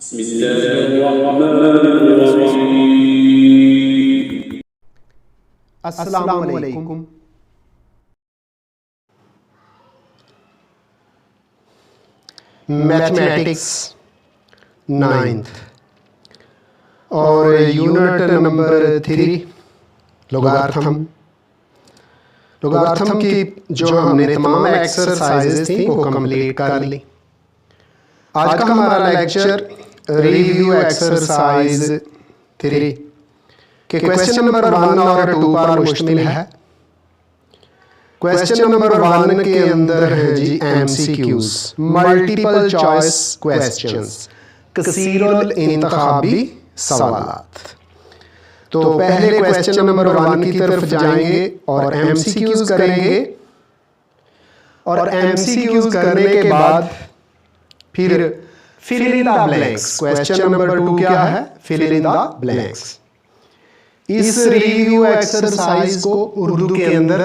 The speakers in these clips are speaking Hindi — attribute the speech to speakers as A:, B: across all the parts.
A: बिस्मिल्लाहिर्रहमानिर्रहीम।
B: अस्सलामु अलैकुम। मैथमेटिक्स 9th और यूनिट नंबर 3 लोगार्थम की जो हमने तमाम एक्सरसाइजेस थी वो कंप्लीट कर ली। आज का हमारा लेक्चर रिव्यू एक्सरसाइज 3 के क्वेश्चन नंबर 1 और 2 पर मुश्तमिल है। क्वेश्चन नंबर 1 के अंदर है जी MCQs, मल्टीपल चॉइस क्वेश्चंस, कसीरुल इंतखाबी सवालात। तो पहले क्वेश्चन नंबर 1 की तरफ जाएंगे और MCQs करेंगे और MCQs करने के बाद फिर fill in the blanks. Question number 2 क्या है? Fill in the blanks. इस रिव्यू एक्सरसाइज को उर्दू के अंदर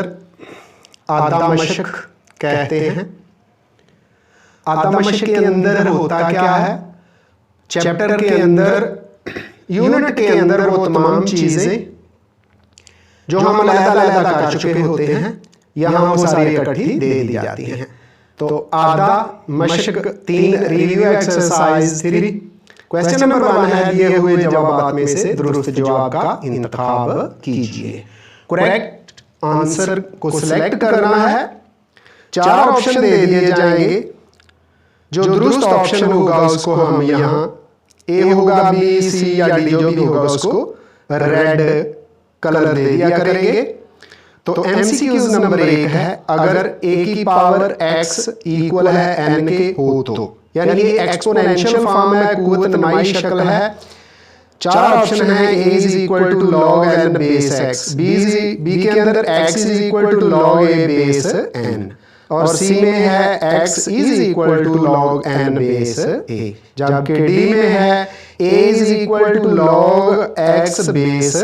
B: आधा मशक कहते हैं। आधा मशक के अंदर होता क्या है? चैप्टर के अंदर, यूनिट के अंदर वो तमाम चीजें जो हम अलग-अलग कर चुके होते हैं यहाँ वो सारी इकट्ठी दे दी जाती हैं। तो आधा मशक 3 रिव्यू एक्सरसाइज 3। क्वेश्चन नंबर 1 है दिए हुए जवाबात में से दुरुस्त जवाब का इंतखाब कीजिए। करेक्ट आंसर को सिलेक्ट करना है। 4 ऑप्शन दे दिए जाएंगे। जो दुरुस्त ऑप्शन होगा उसको हम यहाँ ए होगा, बी, सी या डी जो भी होगा उसको रेड कलर दे दिया करेंगे। तो MCQs नंबर 1 है, अगर a की पावर x इक्वल है n के हो तो, यानी ये एक्सपोनेंशियल फॉर्म है, कुव्वत नमाई शक्ल है। 4 ऑप्शन है, a is equal to log n base x, b के अंदर x is equal to log a base n और c में है x is equal to log n base a, जबकि d में है a is equal to log x base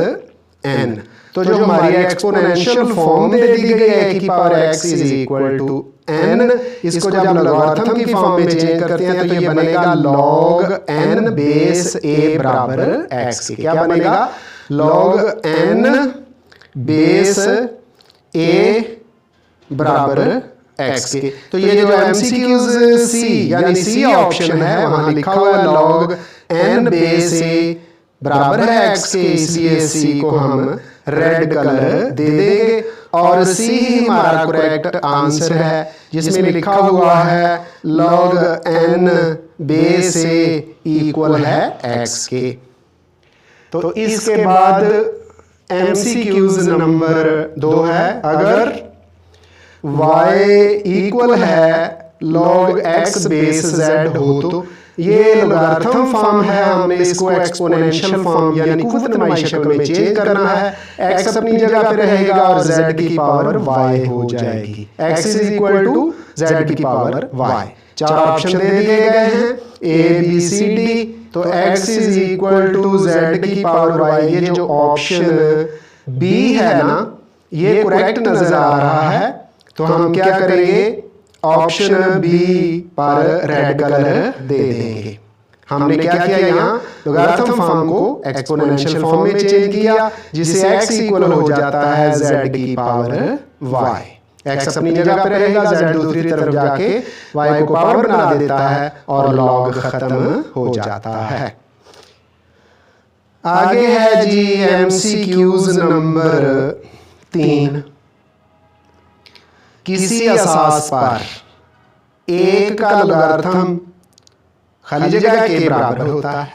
B: n। तो जो हमारी एक्सपोनेंशियल फॉर्म दे दी गई है की power x is equal to n, इसको जब लॉगरिथम की फॉर्म में चेंज करते हैं तो ये बनेगा log n बेस a बराबर x के। क्या बनेगा? log n बेस a बराबर x के। तो ये जो MCQs C यानी C ऑप्शन है वहां लिखा हुआ है log n बेस a बराबर है x के, इसलिए C को हम रेड कलर दे देंगे और सी ही हमारा करेक्ट आंसर है, जिसमें लिखा हुआ है log n base a equal है x के। तो इसके बाद MCQs नंबर 2 है, अगर y इक्वल है log x बेस z हो तो, ये लॉगरिथम फॉर्म है, हमने इसको एक्सपोनेंशियल फॉर्म यानी कुव्वत नमाई शक्ल में चेंज करना है। x अपनी जगह पे रहेगा और z की पावर y हो जाएगी। x is equal to z की पावर y। 4 ऑप्शन दे दिए गए हैं a b c d। तो x is equal to z की पावर y, ये जो ऑप्शन b है ना ये करेक्ट नजर आ रहा है। तो हम क्या करेंगे? ऑप्शन बी पर रेड कलर दे देंगे। हमने क्या किया? यहाँ लॉगरिथम फॉर्म को एक्सपोनेंशियल फॉर्म में चेंज किया, जिससे x इक्वल हो जाता है z की पावर y। x अपनी जगह पे रहेगा, z दूसरी तरफ जाके y को पावर बना देता है और log खत्म हो जाता है। आगे है जी MCQs नंबर 3। किसी असास पर एक का लॉगरिथम खाली जगह के बराबर होता है,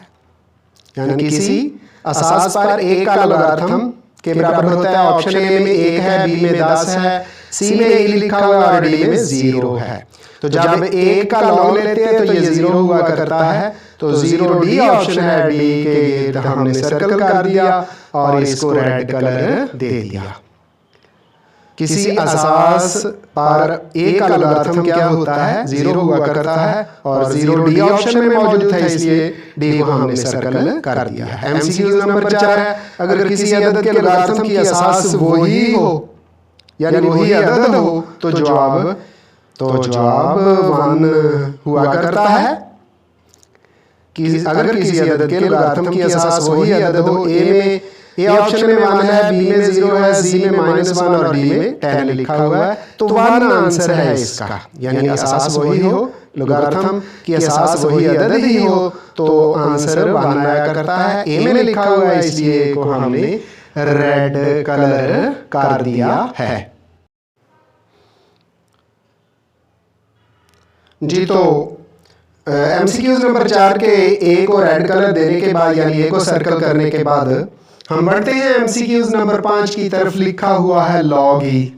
B: यानी किसी असास पर एक का लॉगरिथम के बराबर होता है। ऑप्शन ए में 1 है, बी में 10 है, सी में 1 लिखा हुआ है और डी में 0 है। तो जब 1 का लॉग लेते हैं तो ये 0 हुआ करता है। तो 0 डी ऑप्शन है, डी के हमने सर्कल कर दिया और इसको रेड कलर दे दिया। किसी असास पर एक का लॉगरिथम क्या होता है? 0 हुआ करता है और 0 डी ऑप्शन में मौजूद है, इसलिए डी को हमने सर्कल कर दिया है। MCQs नंबर 4 है, अगर किसी अदद के लॉगरिथम की असास वही हो यानी वही अदद हो तो जवाब 1 हुआ करता है। अगर किसी अदद के लोगारिथम की असास वही अदद हो, ए ऑप्शन में 1 है, बी में 0 है, सी में -1 और डी में 10 लिखा हुआ है, तो 1 आंसर है इसका। यानी असास वही हो, लोगारिथम की असास वही अदद ही हो, तो आंसर 1 आया करता है। ए में लिखा हुआ है इसलिए ए को हमने रेड कलर कर दिया है जी। तो एमसीक्यूज नंबर 4 के ए को रेड कलर देने के बाद यानी ए को सर्कल करने के बाद हम बढ़ते हैं एमसीक्यूज नंबर 5 की तरफ। लिखा हुआ है लॉग ई,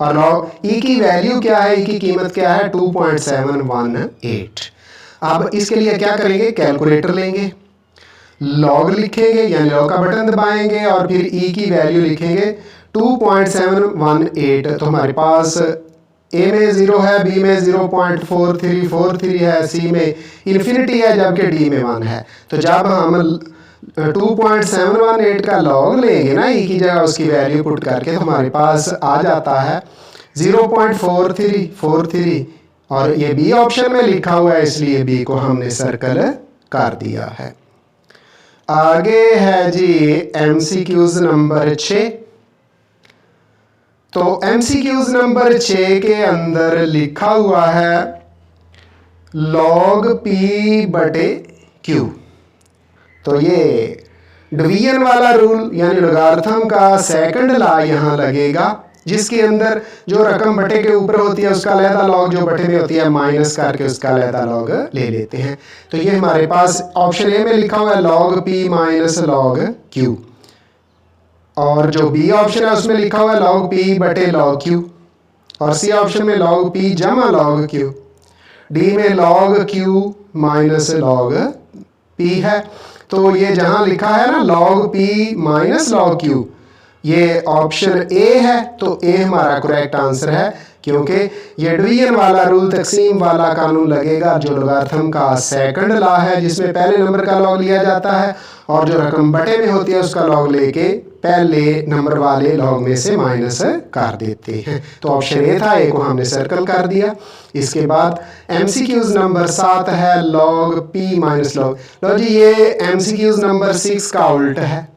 B: और लॉग ई की वैल्यू क्या है, ई की कीमत क्या है 2.718। अब इसके लिए क्या करेंगे, कैलकुलेटर लेंगे, लॉग लिखेंगे यानी लॉग का बटन दबाएंगे और फिर ई की वैल्यू लिखेंगे 2.718। तो हमारे पास ए में 0 है, बी में 0.4343 है, सी में इन्फिनिटी है, जबकि डी में 1 है। तो जब हम 2.718 का लॉग लेंगे ना ई की जगह उसकी वैल्यू पुट करके, तो हमारे पास आ जाता है 0.4343, और ये बी ऑप्शन में लिखा हुआ है इसलिए बी को हमने सर्कल कर दिया है। आगे है जी एमसीक्यूज नंबर 6। तो एमसीक्यूज नंबर 6 के अंदर लिखा हुआ है log p/q। तो ये डिवीजन वाला रूल यानी लोगारिथम का सेकंड लॉ यहाँ लगेगा, जिसके अंदर जो रकम बटे के ऊपर होती है उसका अलहदा लॉग, जो बटे में होती है माइनस करके उसका अलहदा लॉग ले लेते हैं। तो ये हमारे पास ऑप्शन ए में लिखा हुआ है log p - log q, और जो बी ऑप्शन है उसमें लिखा हुआ है log p/log q, और सी ऑप्शन में log p जमा log q, डी में log q - log p है। तो ये जहां लिखा है ना log p - log q, ये ऑप्शन ए है, तो ए हमारा करेक्ट आंसर है, क्योंकि ये डिवीजन वाला रूल तकसीम वाला कानून लगेगा जो लोगारिथम का सेकंड लॉ है, जिसमें पहले नंबर का लॉग लिया जाता है और जो रकम बटे में होती है उसका लॉग लेके पहले नंबर वाले लॉग में से माइनस कर देते हैं। तो ऑप्शन ए था, ए को हमने सर्कल कर दिया। इसके बाद एमसीक्यूज नंबर 7 है log p - log। लो जी, ये एमसीक्यूज नंबर 6 का उल्ट है।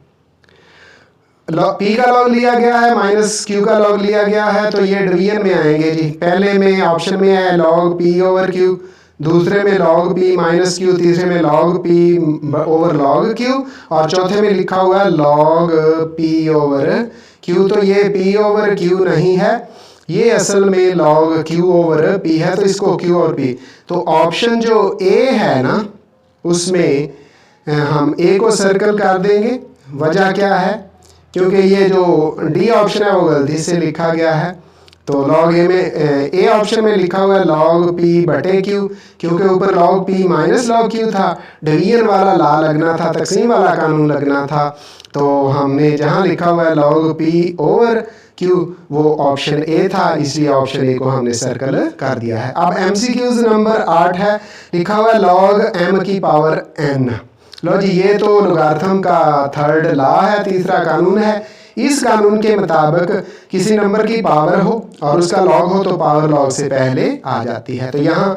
B: p का लॉग लिया गया है, माइनस q का लॉग लिया गया है, तो ये डिवीजन में आएंगे जी। पहले में ऑप्शन में है log p/q, दूसरे में log p - q, तीसरे में log p/log q, और चौथे में लिखा हुआ है log p/q। तो ये p/q नहीं है, ये असल में log q/p है, तो इसको q और p। तो ऑप्शन जो ए है ना उसमें हम ए को सर्कल कर देंगे। वजह क्या है, क्योंकि ये जो डी ऑप्शन है वो गलती से लिखा गया है। तो log ए में ए ऑप्शन में लिखा हुआ है log p/q, क्योंकि ऊपर log p - log q था, डिवीजन वाला लॉ लगना था, तकसीम वाला कानून लगना था। तो हमने जहां लिखा हुआ है log p/q वो ऑप्शन ए था, इसलिए ऑप्शन ए को हमने सर्कल कर दिया है। अब एमसीक्यूज नंबर 8 है, लिखा हुआ है log m⁴n। लो जी, ये तो लोगारिथम का थर्ड लॉ है, तीसरा कानून है। इस कानून के मुताबिक किसी नंबर की पावर हो और उसका लॉग हो तो पावर लॉग से पहले आ जाती है। तो यहाँ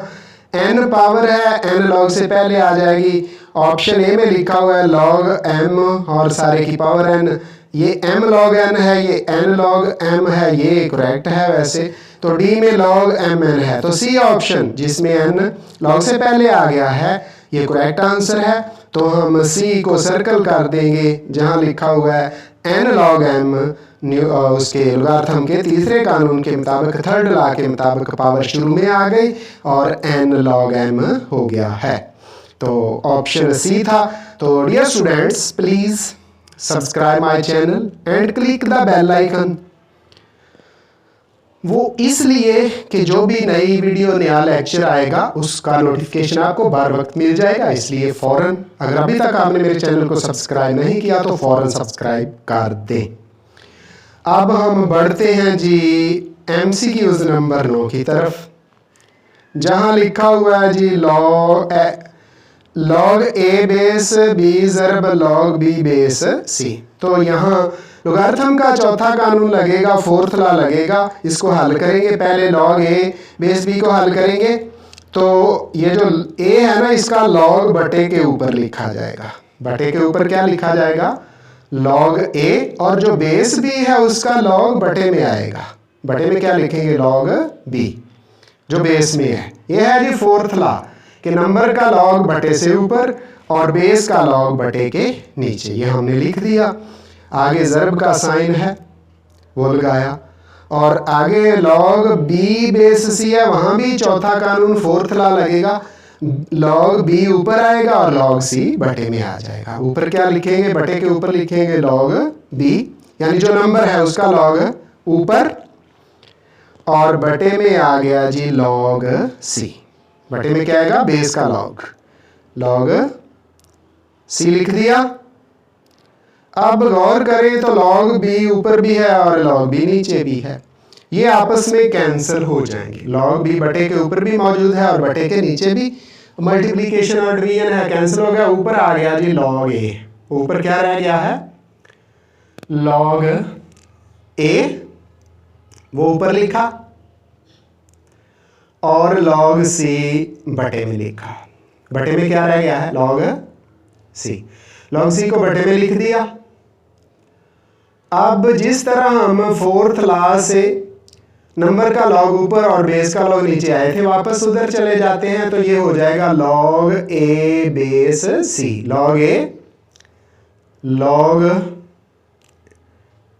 B: n पावर है, n लॉग से पहले आ जाएगी। ऑप्शन ए में लिखा हुआ है log m और सारे की पावर n, ये m log n है, ये n log m है, ये करेक्ट है वैसे। तो डी में log mn है, तो सी ऑप्शन जिसमें n लॉग से पहले आ गया है ये करेक्ट आंसर है। तो हम सी को सर्कल कर देंगे जहां लिखा हुआ है n log m, उसके लोगारिथम के तीसरे कानून के मुताबिक, थर्ड लॉ के मुताबिक पावर शुरू में आ गई और n log m हो गया है। तो ऑप्शन सी था। तो dear students, please subscribe my channel and click the bell icon. वो इसलिए कि जो भी नई वीडियो, नया लेक्चर आएगा उसका नोटिफिकेशन आपको बार वक्त मिल जाएगा, इसलिए फौरन, अगर अभी तक आपने मेरे चैनल को सब्सक्राइब नहीं किया तो फौरन सब्सक्राइब कर दें। अब हम बढ़ते हैं जी एमसीक्यूज नंबर 9 की तरफ, जहां लिखा हुआ है जी log a base b ज़रब log b base c। तो यहाँ लोगारिथम का चौथा कानून लगेगा, फोर्थ लॉ लगेगा। इसको हल करेंगे, पहले log a बेस b को हल करेंगे तो ये जो a है ना, इसका log बटे के ऊपर लिखा जाएगा। बटे के ऊपर क्या लिखा जाएगा? log a, और जो बेस b है उसका log बटे में आएगा। बटे में क्या लिखेंगे? log b, जो बेस में है। ये है जी फोर्थ लॉ कि नंबर का log बटे से ऊपर और बेस का log बटे के नीचे। ये हमने लिख दिया। आगे ज़र्ब का साइन है वो लगाया, और आगे log b बेस c है, वहां भी चौथा कानून फोर्थ लॉ लगेगा। log b ऊपर आएगा और log c बटे में आ जाएगा। ऊपर क्या लिखेंगे? बटे के ऊपर लिखेंगे log b, यानी जो नंबर है उसका log ऊपर, और बटे में आ गया जी log c। बटे में क्या आएगा? बेस का log c लिख दिया। अब गौर करें तो log b ऊपर भी है और log b नीचे भी है, ये आपस में कैंसिल हो जाएंगे। log b बटे के ऊपर भी मौजूद है और बटे के नीचे भी। मल्टीप्लिकेशन और डिवीजन है, कैंसिल हो गया। ऊपर आ गया जी log a। ऊपर क्या रह गया है? log a, वो ऊपर लिखा, और log c बटे में लिखा। बटे में क्या रह गया है? log c। log c को बटे में लिख दिया। अब जिस तरह हम फोर्थ लॉ से नंबर का log ऊपर और बेस का log नीचे आए थे, वापस उधर चले जाते हैं तो ये हो जाएगा log a base c। log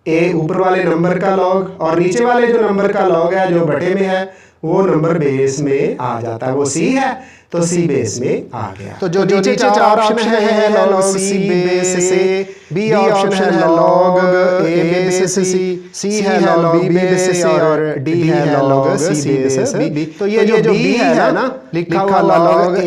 B: a ऊपर वाले नंबर का log, और नीचे वाले जो नंबर का log है जो बटे में है वो नंबर बेस में आ जाता है। वो c है तो c बेस में आ गया। तो जो नीचे चार ऑप्शन है log c बेस से, b ऑप्शन है log a बेस c है log b बेस से, और d है log c बेस b। तो ये जो b है ना लिखा हुआ log a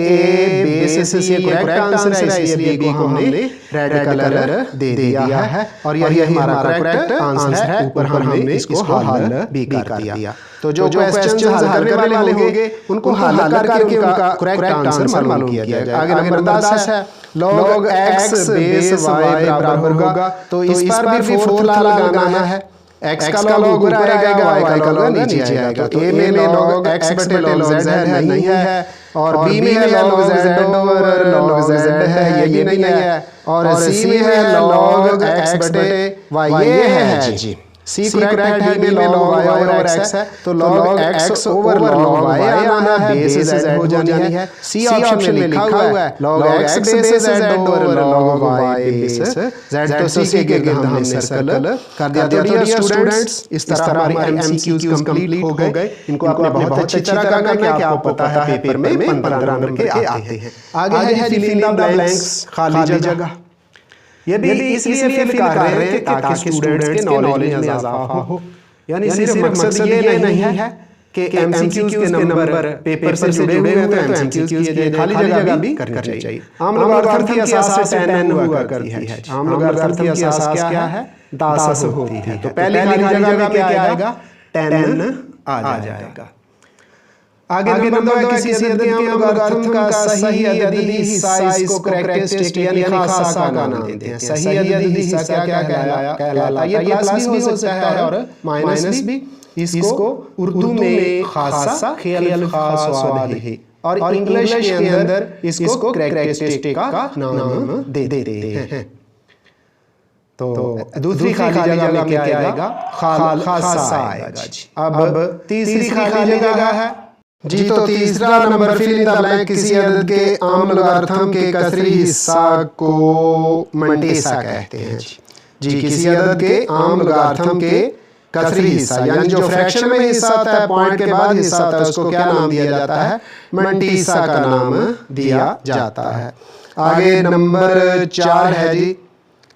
B: बेस c, ये करेक्ट आंसर है, इसलिए b को हमने रेड कलर दे दिया है, और यही हमारा करेक्ट आंसर है। ऊपर हमने इसको हल भी कर दिया। तो जो क्वेश्चंस हल करने वाले होंगे उनको हल करके उनका करेक्ट आंसर मालूम किया जाएगा। आगे नंबर 10 है log x बेस y बराबर होगा, तो इस पर भी फोर्थ लॉ लगाना है। x का log ऊपर आएगा, y का log नीचे आएगा। तो a में log x बटे log z है, नहीं है, और b में log z over log z है, ये भी नहीं है, और c में है log x बटे y, ये है जी। C करेक्ट है, B में log y ओवर x है, तो log x over log y आना है, बेस z हो जानी है। C ऑप्शन में लिखा हुआ है log x base z over log y base z, तो C के गिर्द हमने सर्कल कर दिया। तो डियर स्टूडेंट्स, इस तरह हमारे MCQs कंप्लीट हो गए। इनको आपने बहुत अच्छी तरह करना है कि आपको पता है पेपर में 15 नंबर के आते हैं। आगे है फिल इन द ब्लैंक्स, खाली जगह। ये भी इसलिए फिल कर रहे हैं ताकि स्टूडेंट्स के नॉलेज में इजाफा हो। यानी सिर्फ मकसद ये नहीं है कि एमसीक्यूज के नंबर पेपर से जुड़े हुए हैं तो एमसीक्यूज किए जाए, खाली जगह भी करनी चाहिए। आम लोगारिथम की असास से 10 हुआ करती है। आम लोगारिथम की असास क्या है? 10 होती है। तो पहली खाली जगह में क्या आएगा? 10 आ जाएगा। आगे नंबर 2 किसी अदद के आम लोगारिथम का सही अददी हिस्सा इसको कैरेक्टरिस्टिक यानी खासा का नाम देते हैं। सही अददी हिस्सा क्या कहलाता है? ये प्लस भी हो सकता है और माइनस भी। इसको उर्दू में खासा खेल खास स्वाद है, और इंग्लिश के अंदर इसको कैरेक्टरिस्टिक का नाम दे देते हैं। तो दूसरी खाली जगह में क्या आएगा? खासा आएगा जी। अब तीसरी खाली जगह है जी। तो तीसरा number fill in the blank किसी अदद के आम लोगारिथम के कसरी हिस्सा को मंटेसा कहते हैं जी। किसी अदद के आम लोगारिथम के कसरी हिस्सा, यानी जो फ्रैक्शन में हिस्सा आता है, पॉइंट के बाद हिस्सा आता है, उसको क्या नाम दिया जाता है? मंटीसा का नाम दिया जाता है। आगे नंबर 4 है जी,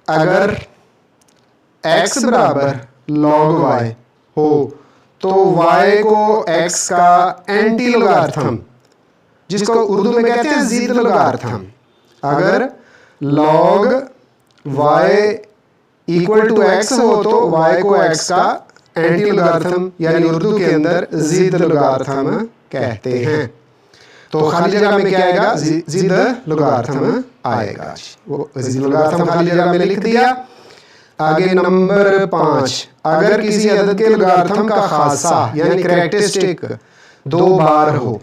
B: अगर x बराबर log y हो तो y को x का एंटी लोगारिथम, जिसको उर्दू में कहते हैं जिद लोगारिथम, अगर log y equal to x हो तो y को x का एंटी लोगारिथम यानी उर्दू के अंदर जिद लोगारिथम कहते हैं। तो खाली जगह में क्या आएगा? जिद लोगारिथम आएगा। वो जिद लोगारिथम खाली जगह में लिख दिया। आगे नंबर 5, अगर किसी अदद के लोगारिथम का खासा यानी कैरेक्टरिस्टिक 2 बार हो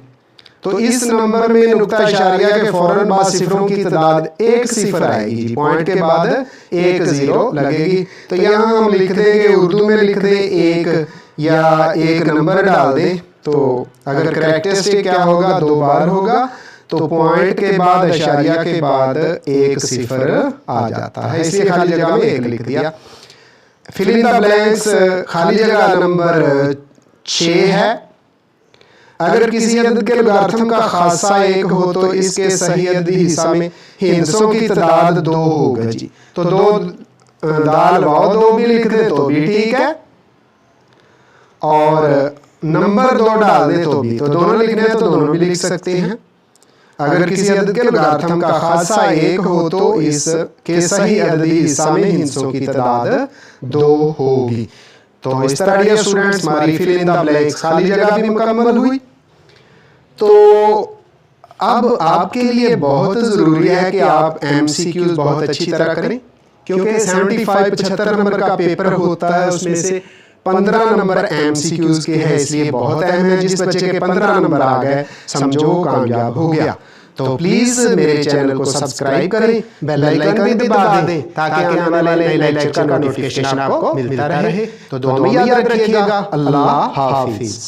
B: तो इस नंबर में नुक्ता इशारिया के फौरन बाद सिफरों की तादाद 1 सिफर आएगी जी, पॉइंट के बाद 1 0 लगेगी। तो यहाँ हम लिख देंगे, उर्दू में लिख दें 1 या 1 नंबर डाल दें। तो अगर करेक्टरिस्टिक क्या होगा, 2 बार होगा, तो पॉइंट के बाद इशारिया के बाद 1 सिफर आ जाता है, इसलिए खाली जगह में 1 लिख दिया। फिल इन द ब्लैंक्स, खाली जगह नंबर 6 है। अगर किसी अदद के लोगारिथम का खासा 1 हो तो इसके सही अददी हिस्सा में हिंसों की तादाद 2 होगा जी। तो 2 दाल वाव 2 भी लिख दे तो भी ठीक है, और नंबर 2 डाल दे तो भी, तो दोनों लिखने हैं तो दोनों भी लिख सकते हैं। अगर किसी अदद के लोगारिथम का खासा 1 हो तो इसके सही अददी हिस्सा में हिंसों की तादाद 2 होगी। तो इस तरह डियर स्टूडेंट्स हमारी फिल इन द ब्लैंक्स खाली जगह भी मुकम्मल हुई। तो अब आपके लिए बहुत ज़रूरी है कि आप MCQs बहुत अच्छी तरह करें, क्योंकि 75 नंबर का पेपर होता है, उसमें से 15 नंबर MCQs के हैं, इसलिए बहुत अहम है। जिस बच्चे के 15 नंबर आ गए समझो कामयाब हो गया। तो प्लीज़ मेरे चैनल को सब्सक्राइब करें, बेल आइकन भी दबा दें ताकि आने वाले नए लेक्चर का नोटिफिकेशन आपको मिलता रहे। तो दुआ में याद रखिएगा। अल्लाह हाफिज़।